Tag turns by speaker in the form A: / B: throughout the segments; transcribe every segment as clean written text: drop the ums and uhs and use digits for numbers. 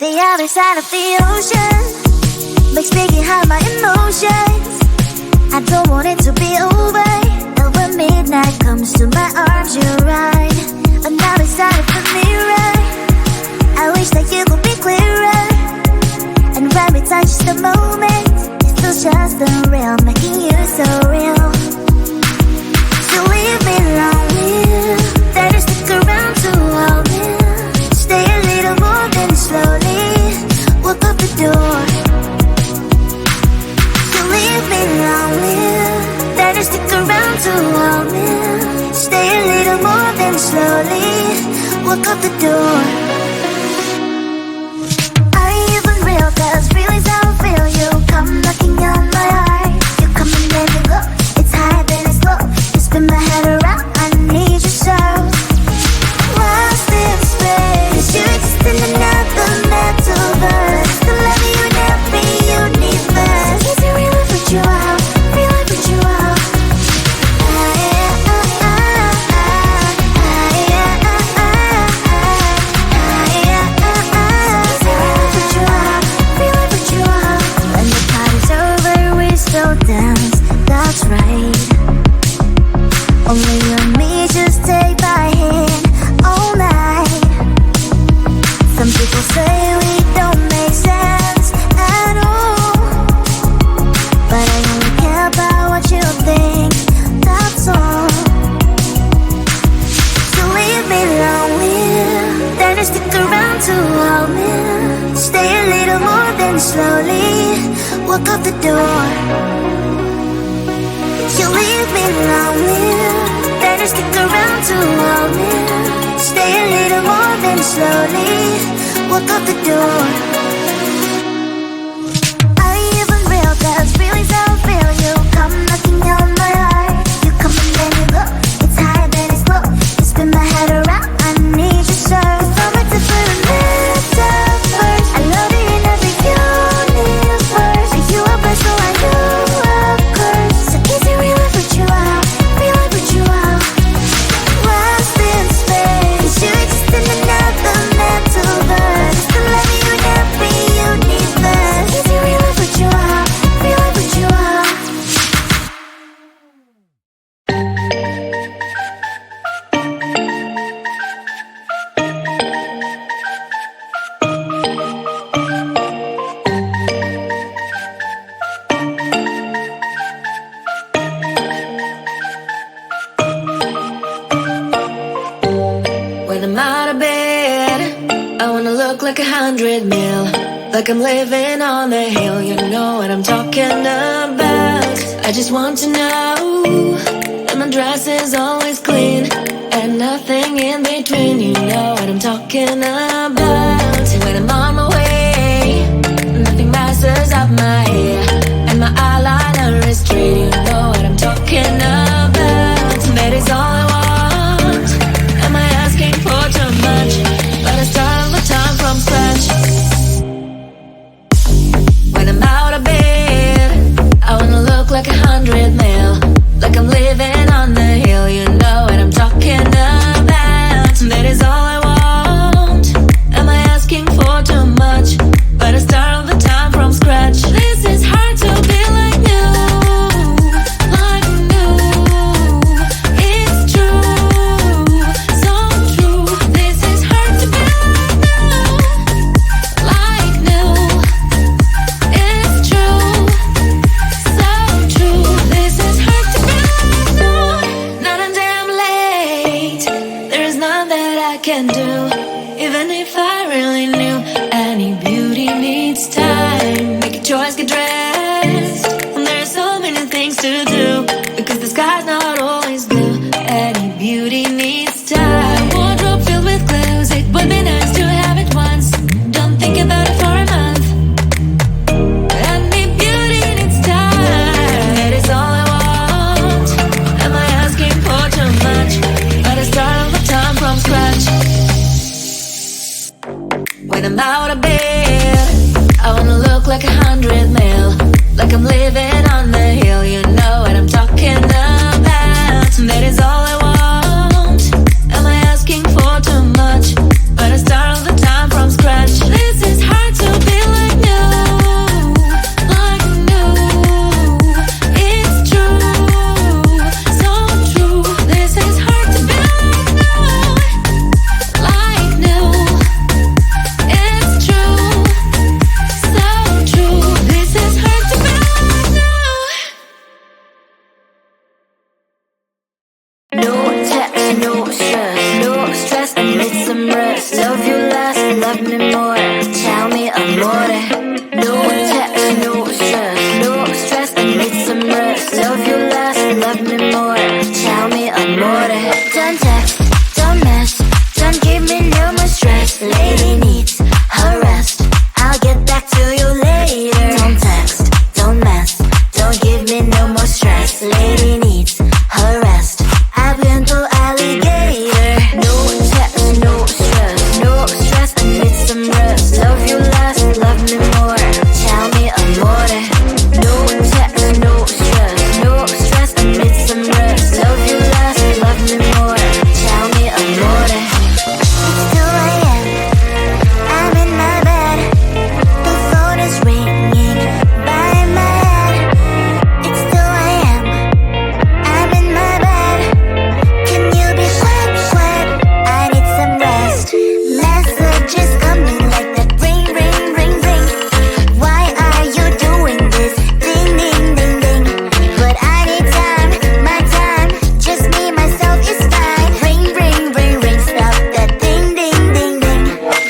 A: The other side of the ocean makes me hide my emotions. I don't want it to be over. And when midnight comes to my arms, you're right. Another side of the mirror, I wish that you could be clearer. And when we touch the moment, it feels just unreal, making you so real. So leave me lonely, then you stick around to hold me. Stay a little more, then slowly walk up the door. So leave me lonely, then you stick around to hold me. Stay a little more, then slowly walk up the door. Are you even real? 'Cause feelings how I feel. You come knocking on my heart. You come and then you go. It's high then it's low. You spin my head around. I need you so. Lost in space, you exist in another mental verse. The love you never universe. Is it real? I put you out. Real? I put you out. Dance, that's right. Only you and me, just take my hand all night. Some people say we don't make sense at all, but I only care about what you think, that's all. So leave me lonely, then you stick around to hold me. Stay a little more, then slowly walk out the door. You leave me lonely, then you stick around to hold me. Stay a little more, then slowly walk out the door. Are you even real? 'Cause feelings how I feel. You come knocking on my heart. You come and then you go. It's high then it's low. You spin my head around. I need you so. It's all like different metaphors. I love you in every universe. Are you a blessing? So I know a curse. So is it real? I put you out. Real? I put you out. Lost in space, you exist in another mental verse. It's the love you never universe. Is it real? I put you out. Real? I put you out.
B: When I'm out of bed, I wanna look like 100 mil, like I'm living on the hill. You know what I'm talking about. I just want to know that my dress is always clean and nothing in between. You know what I'm talking about. When I'm on my way, nothing messes up my hair, and my eyeliner is straight. You know what I'm talking about. That is all I want. Am I asking for too much? But I start all the time from scratch. When I'm out of bed, I wanna look like 100 mil, like I'm living on the hill. You know what I'm talking about. That is all I want. Am I asking for too much? But I start all the time from scratch. This is hard to be like new, like new. It's true, so true. This is hard to be like new, it's true, so true. This is hard to be like new. Not a damn late. There is none that I can do, even if I really knew. Any beauty needs time. Make a choice, get dressed. And there are so many things to do, because the sky's not always blue. Any beauty needs time. Wardrobe filled with clues. It would be nice to have it once. Don't think about it for a month. Any beauty needs time. That is all I want. Am I asking for too much? But I start all the time from scratch. When I'm out of bed, I wanna look like 100 mil, like I'm living on the hill. You know what I'm talking about. That is all I want. Am I asking for too much? But I start all the time from scratch. This is hard. more. Tell me amore. No text, no stress, no stress. I need some rest. Love you less, love me more. Tell me amore. Don't text, don't mess, don't give me no more stress. Lady needs her rest. I'll get back to you later. Don't text, don't mess, don't give me no more stress. Lady needs her rest. I've been to alligator. No text, no stress, no stress. I need some rest. Love you less, love me more. Tell me amore. No text, no stress, no stress. I need some rest. Love you less, love me more. Tell me amore.
A: It's 2 a.m. I'm in my bed. The phone is ringing by my head. It's 2 a.m. I'm in my bed. Can you be quiet, quiet? I need some rest. Messages coming like that. Ring, ring, ring, ring. Why are you doing this? Ding, ding, ding, ding. But I need time, my time. Just me, myself is fine. Ring, ring, ring, ring. Stop that ding, ding, ding, ding.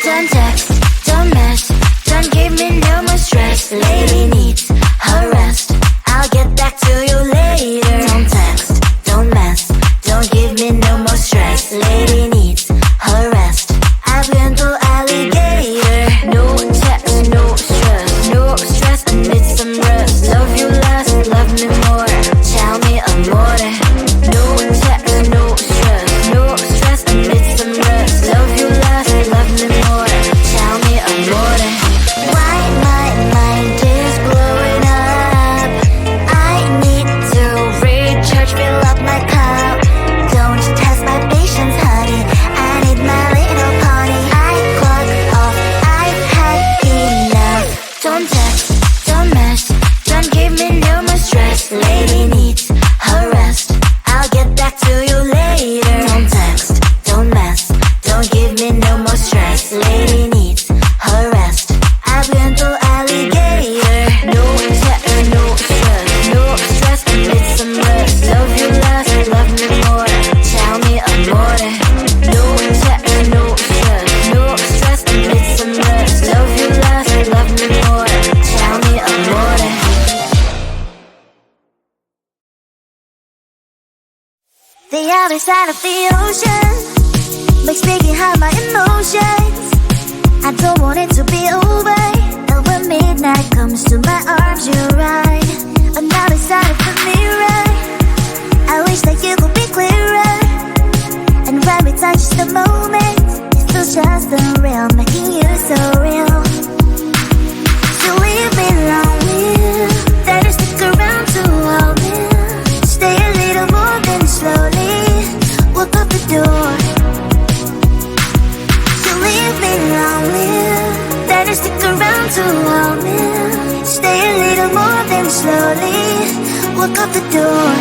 B: Don't text, don't mess, don't give me no more stress. Lady needs her rest. I'll get back to you later. Don't text, don't mess, don't give me no more stress. Lady needs her rest. I've been to alligator. No text, no stress, no stress. I need some rest. Love you less, love me more. Tell me amore. No text, no stress, no stress. I need some rest. Love you less, love me more. Tell me amore.
A: Why my mind is blowing up? I need to recharge, fill up my cup. Don't test my patience, honey. I need my little pony. I clock off, I've had enough.
B: Don't text, don't mess, don't give me no more stress. Lady needs her rest. I'll get back to you later. Don't text, don't mess, don't give me no more stress. Lady needs her rest. I've been to alligator. No text, no stress, no stress. I need some rest. Love you less, love me more. Tell me amore. No text, no stress, no stress. I need some rest. Love you less, love me more. Tell me amore.
A: The other side of the ocean makes me hide my emotions. I don't want it to be over. And when midnight comes to my arms, you're right. Another side of the mirror. I wish that you could be clearer. And when we touch the moment, it feels just unreal, making you so real. So leave me lonely. Then you stick around to hold me. Stay a little more than slowly walk up the door. So leave me lonely. Then you stick around to hold me. Stay a little more than slowly walk up the door.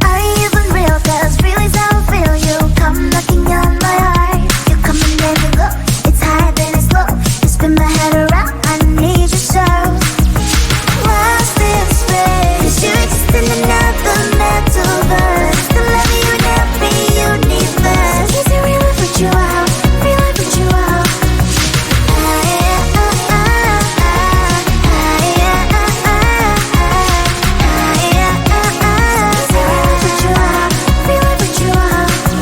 A: Are you even real? 'Cause feelings I feel you come knocking on my heart. You come and then you go. It's high then it's low. You spin my head around. I need you so. Lost in space. 'Cause you exist in another metaverse. The love you in every universe. Easy really put you out. Really put you out.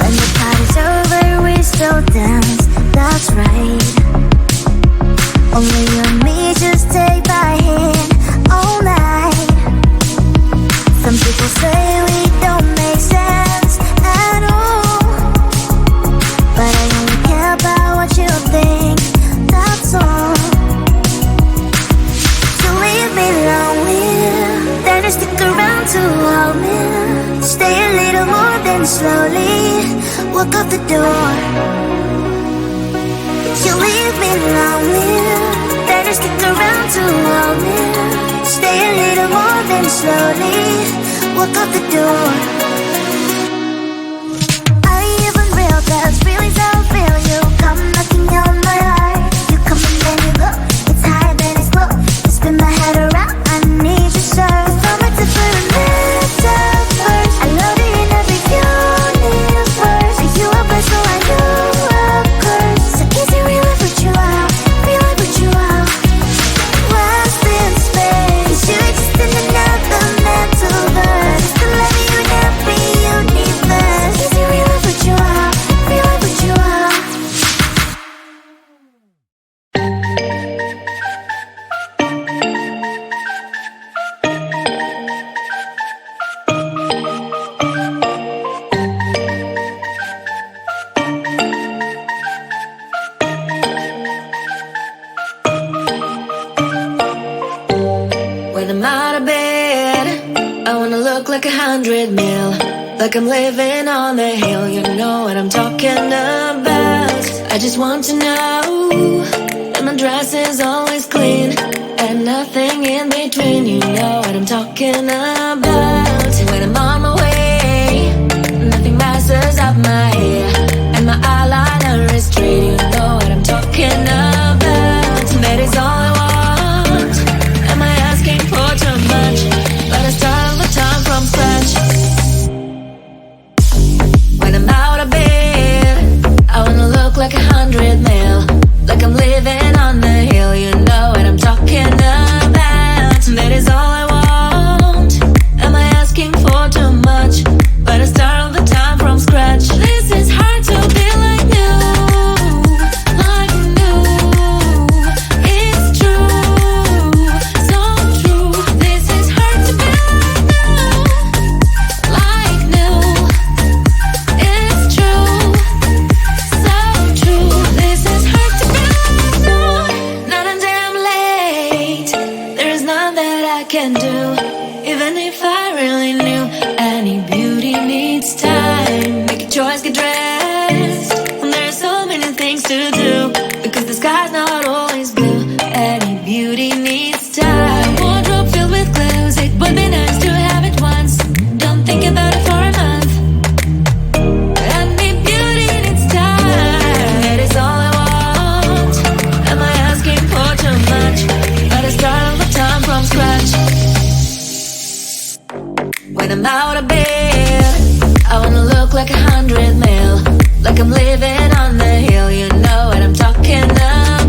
A: When the party's over, we still dance. That's right. Only you and me, just take my hand all night. Some people say we don't make sense at all, but I only care about what you think, that's all. So leave me lonely, then you stick around to hold me. Stay a little more than slowly walk out the door. You leave me lonely, then you stick around to hold me. Stay a little more than slowly walk out the door. Are you even real? 'Cause feelings I feel you come knocking on my heart. You come and then you go. It's high then it's low. You spin my head around. I need you so. From a different metaverse. I love you in every universe. Are you a person? I know a curse. So
B: When I'm out of bed, I wanna look like 100 mil, like I'm living on the hill. You know what I'm talking about. I just want to know that my dress is always clean and nothing in between. You know what I'm talking about. When I'm on my way, nothing messes up my hair, and my eyeliner is straight. You know what I'm talking about. That is all I want. Am I asking for too much? But I start all the time from scratch. When I'm out of bed, I wanna look like 100 mil, like I'm living on the hill. You know what I'm talking about. That is all I want. Am I asking for too much? But I start all the time from scratch. This is hard to be like new, like new. It's true, so true. This is hard to be like new, it's true, so true. This is hard to be like new. Not a damn late. There is none that I can do, even if I really knew. Any beauty needs time. Make a choice, get dressed. And there are so many things to do, because the sky's not always blue. Any beauty needs time. Wardrobe filled with clues. It would be nice to have it once. Don't think about it for a month. Any beauty needs time. That is all I want. Am I asking for too much? But I start all the time from scratch. When I'm out of bed, I wanna look like 100 mil, like I'm living on the hill. You know what I'm talking about.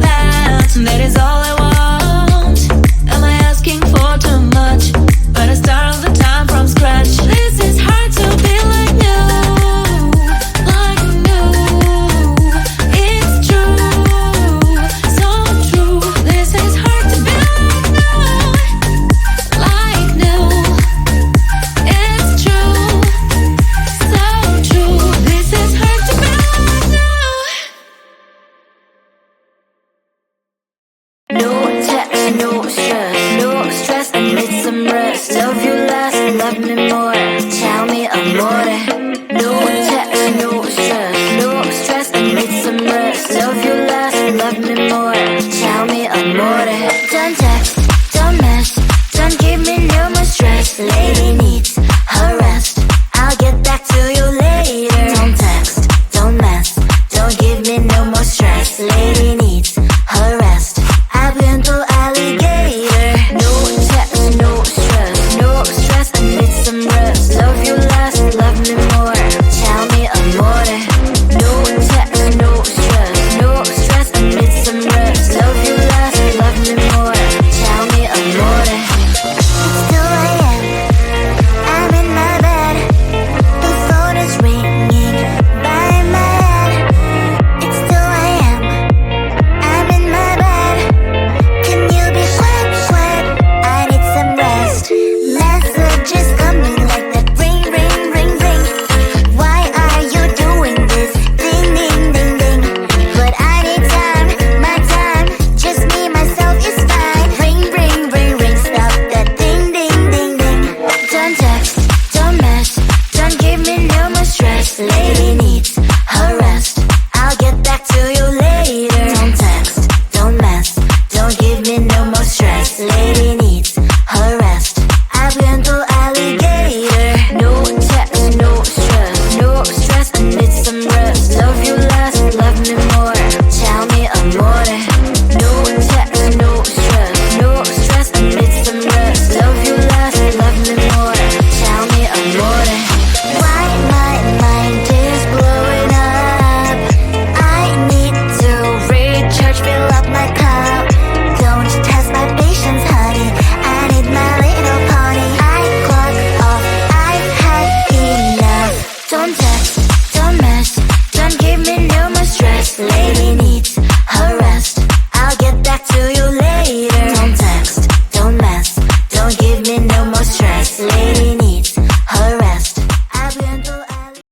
B: That is all I want. Am I asking for too much? But I start all the time from scratch. This is hard to be like new, like new. It's true, so true. This is hard to be like new. It's true, so true. This is hard to be like new.
A: No text, no stress, I need some rest. Love you less, love me more, tell me amore. No text, no stress, I need some rest. Love you less, love me more, tell me amore. Don't text,